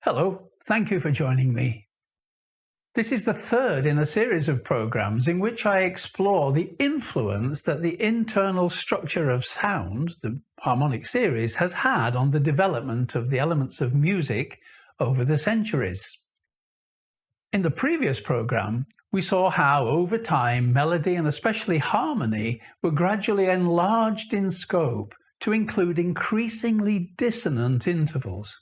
Hello, thank you for joining me. This is the third in a series of programs in which I explore the influence that the internal structure of sound, the harmonic series, has had on the development of the elements of music over the centuries. In the previous program, we saw how over time melody and especially harmony were gradually enlarged in scope to include increasingly dissonant intervals.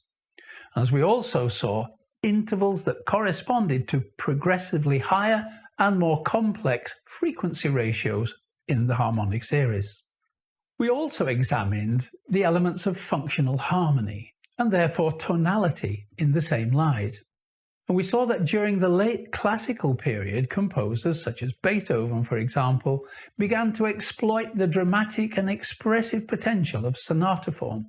As we also saw, intervals that corresponded to progressively higher and more complex frequency ratios in the harmonic series. We also examined the elements of functional harmony, and therefore tonality, in the same light. And we saw that during the late classical period, composers such as Beethoven, for example, began to exploit the dramatic and expressive potential of sonata form.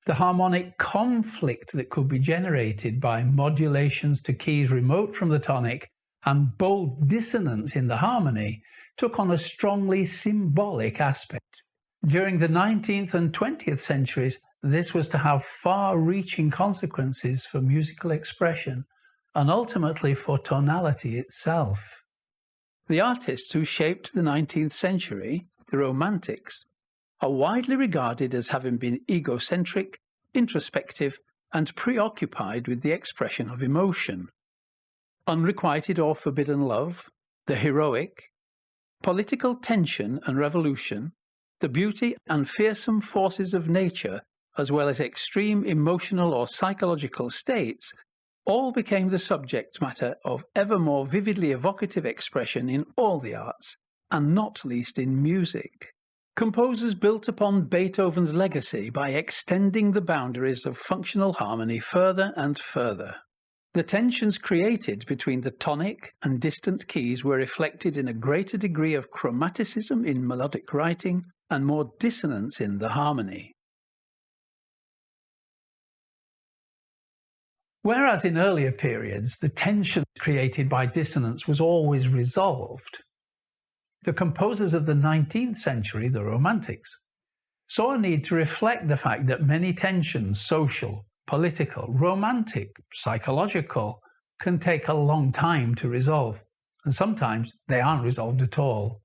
The harmonic conflict that could be generated by modulations to keys remote from the tonic and bold dissonance in the harmony took on a strongly symbolic aspect. During the 19th and 20th centuries, this was to have far-reaching consequences for musical expression and ultimately for tonality itself. The artists who shaped the 19th century, the Romantics, are widely regarded as having been egocentric, introspective, and preoccupied with the expression of emotion. Unrequited or forbidden love, the heroic, political tension and revolution, the beauty and fearsome forces of nature, as well as extreme emotional or psychological states, all became the subject matter of ever more vividly evocative expression in all the arts, and not least in music. Composers built upon Beethoven's legacy by extending the boundaries of functional harmony further and further. The tensions created between the tonic and distant keys were reflected in a greater degree of chromaticism in melodic writing and more dissonance in the harmony. Whereas in earlier periods the tension created by dissonance was always resolved, the composers of the 19th century, the Romantics, saw a need to reflect the fact that many tensions, social, political, romantic, psychological, can take a long time to resolve, and sometimes they aren't resolved at all.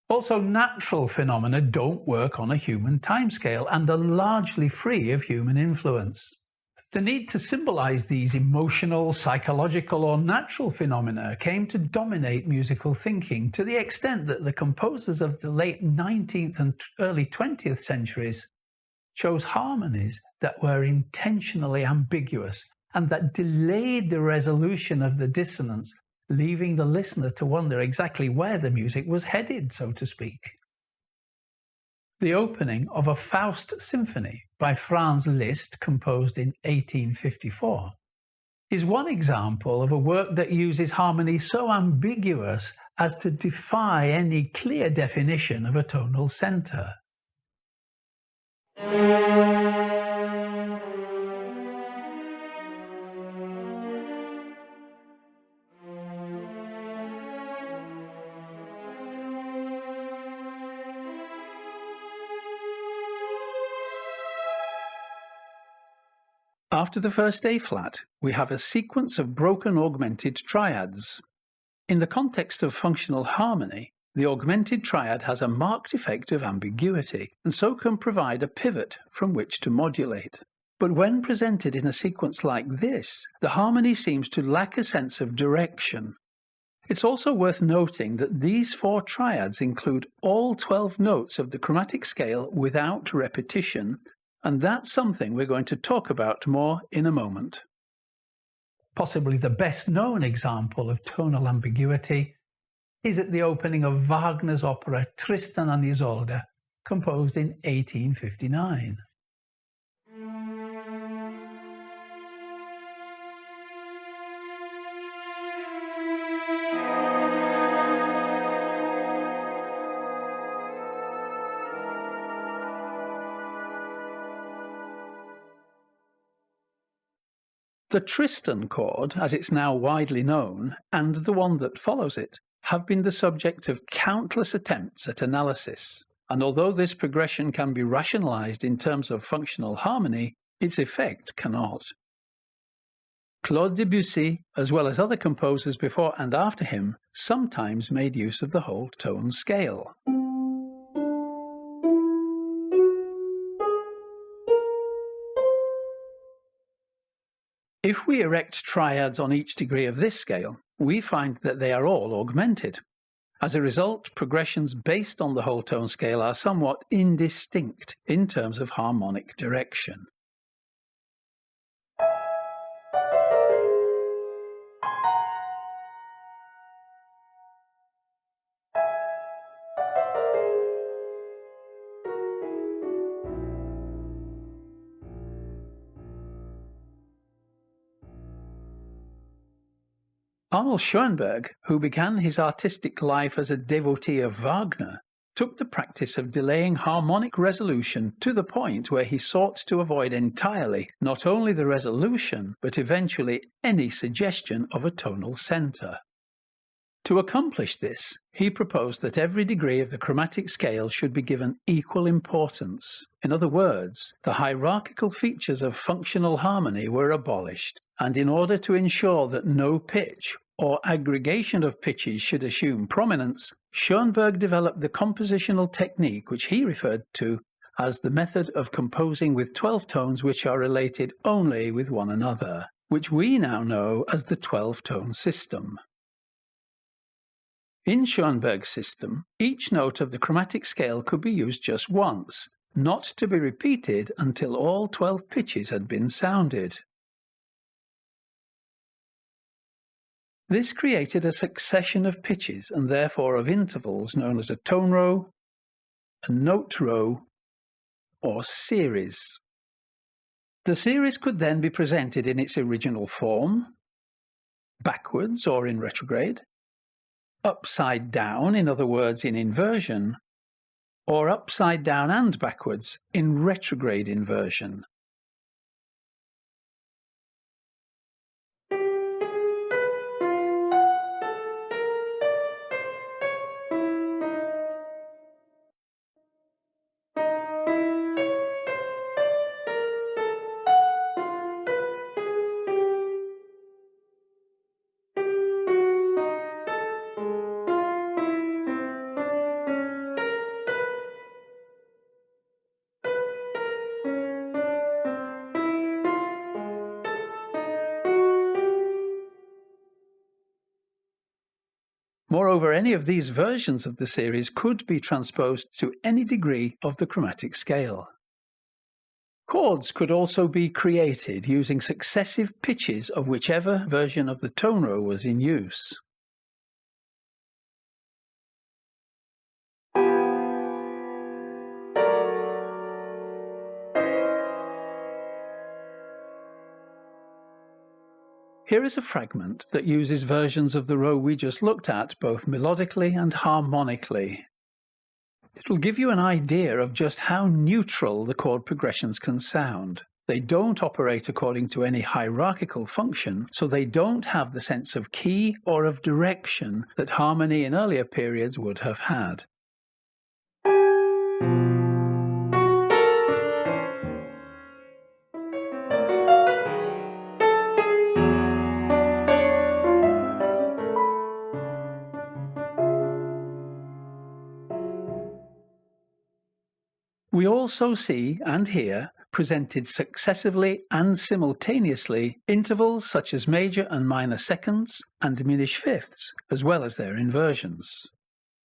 Also, natural phenomena don't work on a human timescale and are largely free of human influence. The need to symbolize these emotional, psychological, or natural phenomena came to dominate musical thinking to the extent that the composers of the late 19th and early 20th centuries chose harmonies that were intentionally ambiguous and that delayed the resolution of the dissonance, leaving the listener to wonder exactly where the music was headed, so to speak. The opening of a Faust symphony by Franz Liszt, composed in 1854, is one example of a work that uses harmony so ambiguous as to defy any clear definition of a tonal center. After the first A-flat, we have a sequence of broken augmented triads. In the context of functional harmony, the augmented triad has a marked effect of ambiguity, and so can provide a pivot from which to modulate. But when presented in a sequence like this, the harmony seems to lack a sense of direction. It's also worth noting that these four triads include all 12 notes of the chromatic scale without repetition, and that's something we're going to talk about more in a moment. Possibly the best known example of tonal ambiguity is at the opening of Wagner's opera Tristan and Isolde, composed in 1859. The Tristan chord, as it's now widely known, and the one that follows it, have been the subject of countless attempts at analysis, and although this progression can be rationalized in terms of functional harmony, its effect cannot. Claude Debussy, as well as other composers before and after him, sometimes made use of the whole tone scale. If we erect triads on each degree of this scale, we find that they are all augmented. As a result, progressions based on the whole tone scale are somewhat indistinct in terms of harmonic direction. Arnold Schoenberg, who began his artistic life as a devotee of Wagner, took the practice of delaying harmonic resolution to the point where he sought to avoid entirely not only the resolution, but eventually any suggestion of a tonal center. To accomplish this, he proposed that every degree of the chromatic scale should be given equal importance. In other words, the hierarchical features of functional harmony were abolished, and in order to ensure that no pitch or aggregation of pitches should assume prominence, Schoenberg developed the compositional technique which he referred to as the method of composing with 12 tones which are related only with one another, which we now know as the 12-tone system. In Schoenberg's system, each note of the chromatic scale could be used just once, not to be repeated until all 12 pitches had been sounded. This created a succession of pitches and therefore of intervals known as a tone row, a note row, or series. The series could then be presented in its original form, backwards or in retrograde, upside down, in other words in inversion, or upside down and backwards in retrograde inversion. Moreover, any of these versions of the series could be transposed to any degree of the chromatic scale. Chords could also be created using successive pitches of whichever version of the tone row was in use. Here is a fragment that uses versions of the row we just looked at both melodically and harmonically. It will give you an idea of just how neutral the chord progressions can sound. They don't operate according to any hierarchical function, so they don't have the sense of key or of direction that harmony in earlier periods would have had. We also see and hear, presented successively and simultaneously, intervals such as major and minor seconds and diminished fifths, as well as their inversions.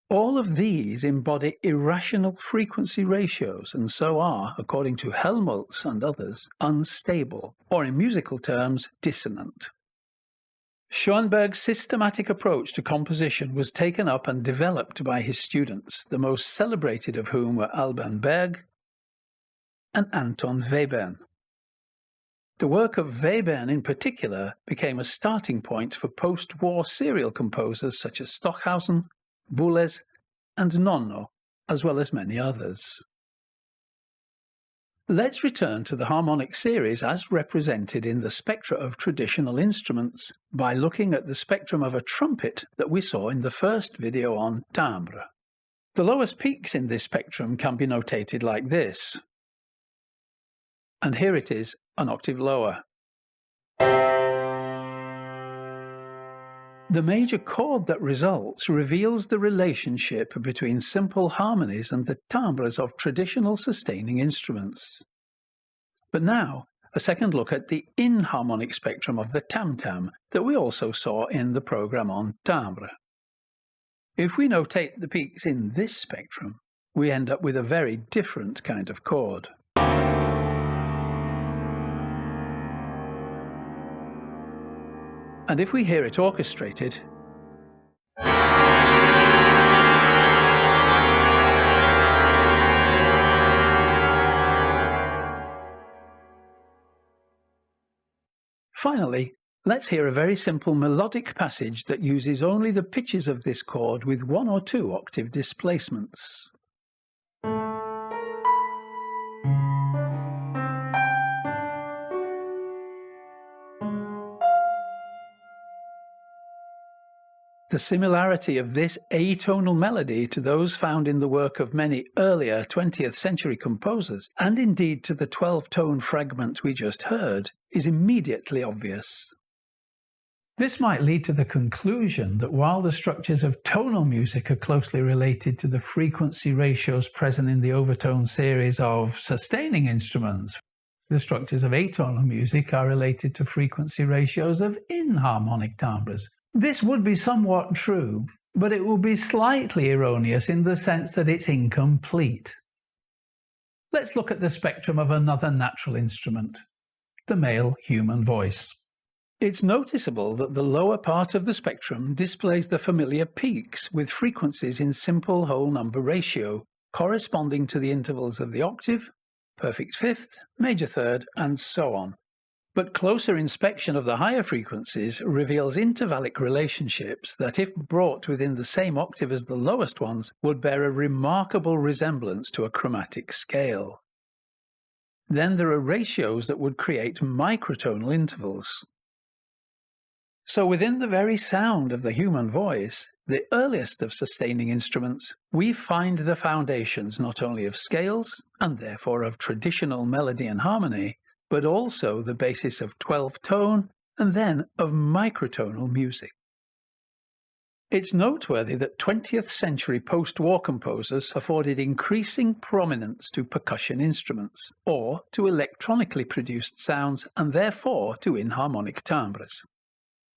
All of these embody irrational frequency ratios and so are, according to Helmholtz and others, unstable, or in musical terms, dissonant. Schoenberg's systematic approach to composition was taken up and developed by his students, the most celebrated of whom were Alban Berg and Anton Webern. The work of Webern in particular became a starting point for post-war serial composers such as Stockhausen, Boulez and Nonno, as well as many others. Let's return to the harmonic series as represented in the spectra of traditional instruments by looking at the spectrum of a trumpet that we saw in the first video on timbres. The lowest peaks in this spectrum can be notated like this. And here it is, an octave lower. The major chord that results reveals the relationship between simple harmonies and the timbres of traditional sustaining instruments. But now, a second look at the inharmonic spectrum of the tam-tam that we also saw in the program on timbre. If we notate the peaks in this spectrum, we end up with a very different kind of chord. And if we hear it orchestrated, finally, let's hear a very simple melodic passage that uses only the pitches of this chord with 1 or 2 octave displacements. The similarity of this atonal melody to those found in the work of many earlier 20th-century composers, and indeed to the 12-tone fragment we just heard, is immediately obvious. This might lead to the conclusion that while the structures of tonal music are closely related to the frequency ratios present in the overtone series of sustaining instruments, the structures of atonal music are related to frequency ratios of inharmonic timbres. This would be somewhat true, but it would be slightly erroneous in the sense that it's incomplete. Let's look at the spectrum of another natural instrument, the male human voice. It's noticeable that the lower part of the spectrum displays the familiar peaks with frequencies in simple whole number ratio, corresponding to the intervals of the octave, perfect fifth, major third, and so on. But closer inspection of the higher frequencies reveals intervallic relationships that, if brought within the same octave as the lowest ones, would bear a remarkable resemblance to a chromatic scale. Then there are ratios that would create microtonal intervals. So within the very sound of the human voice, the earliest of sustaining instruments, we find the foundations not only of scales, and therefore of traditional melody and harmony, but also the basis of 12-tone and then of microtonal music. It's noteworthy that 20th-century post-war composers afforded increasing prominence to percussion instruments, or to electronically produced sounds, and therefore to inharmonic timbres.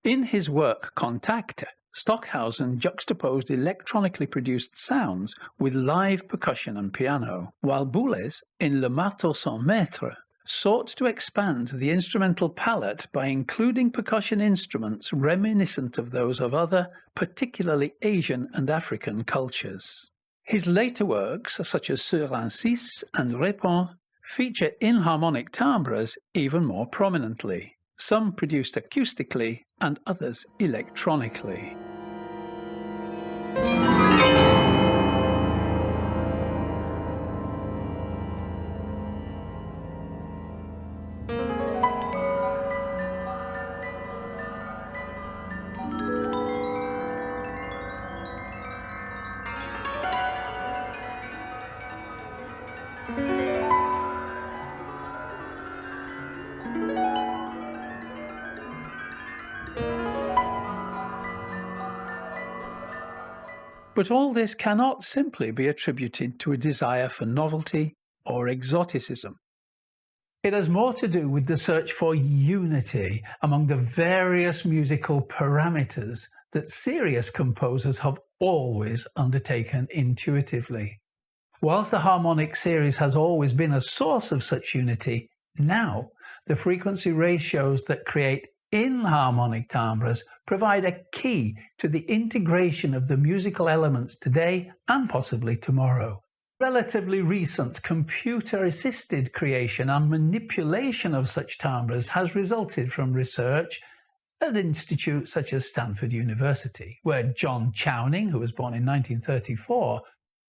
In his work Kontakte, Stockhausen juxtaposed electronically produced sounds with live percussion and piano, while Boulez, in Le Marteau sans maître, sought to expand the instrumental palette by including percussion instruments reminiscent of those of other, particularly Asian and African cultures. His later works, such as Sur un six and Répond, feature inharmonic timbres even more prominently, some produced acoustically and others electronically. But all this cannot simply be attributed to a desire for novelty or exoticism. It has more to do with the search for unity among the various musical parameters that serious composers have always undertaken intuitively. Whilst the harmonic series has always been a source of such unity, now the frequency ratios that create inharmonic timbres provide a key to the integration of the musical elements today and possibly tomorrow. Relatively recent computer-assisted creation and manipulation of such timbres has resulted from research at institutes such as Stanford University, where John Chowning, who was born in 1934,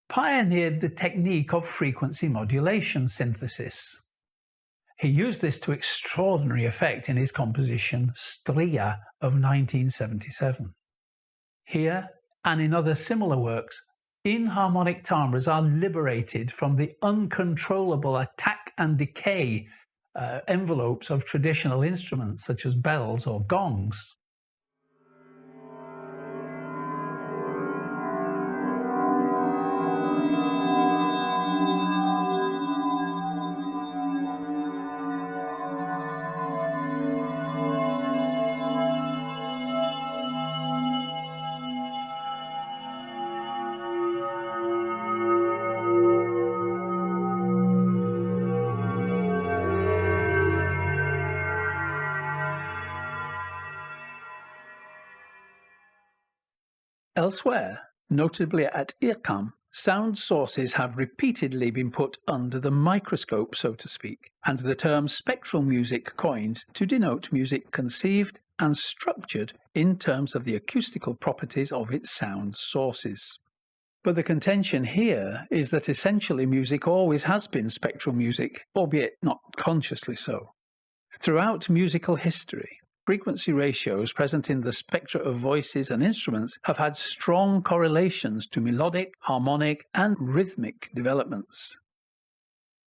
pioneered the technique of frequency modulation synthesis. He used this to extraordinary effect in his composition Stria of 1977. Here, and in other similar works, inharmonic timbres are liberated from the uncontrollable attack and decay envelopes of traditional instruments such as bells or gongs. Elsewhere, notably at IRCAM, sound sources have repeatedly been put under the microscope, so to speak, and the term spectral music coined to denote music conceived and structured in terms of the acoustical properties of its sound sources. But the contention here is that essentially music always has been spectral music, albeit not consciously so. Throughout musical history, frequency ratios present in the spectra of voices and instruments have had strong correlations to melodic, harmonic, and rhythmic developments.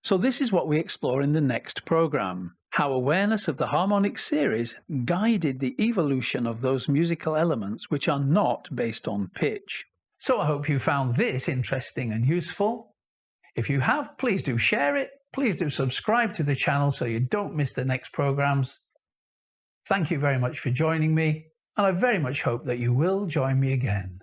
So this is what we explore in the next program, how awareness of the harmonic series guided the evolution of those musical elements which are not based on pitch. So I hope you found this interesting and useful. If you have, please do share it. Please do subscribe to the channel so you don't miss the next programs. Thank you very much for joining me, and I very much hope that you will join me again.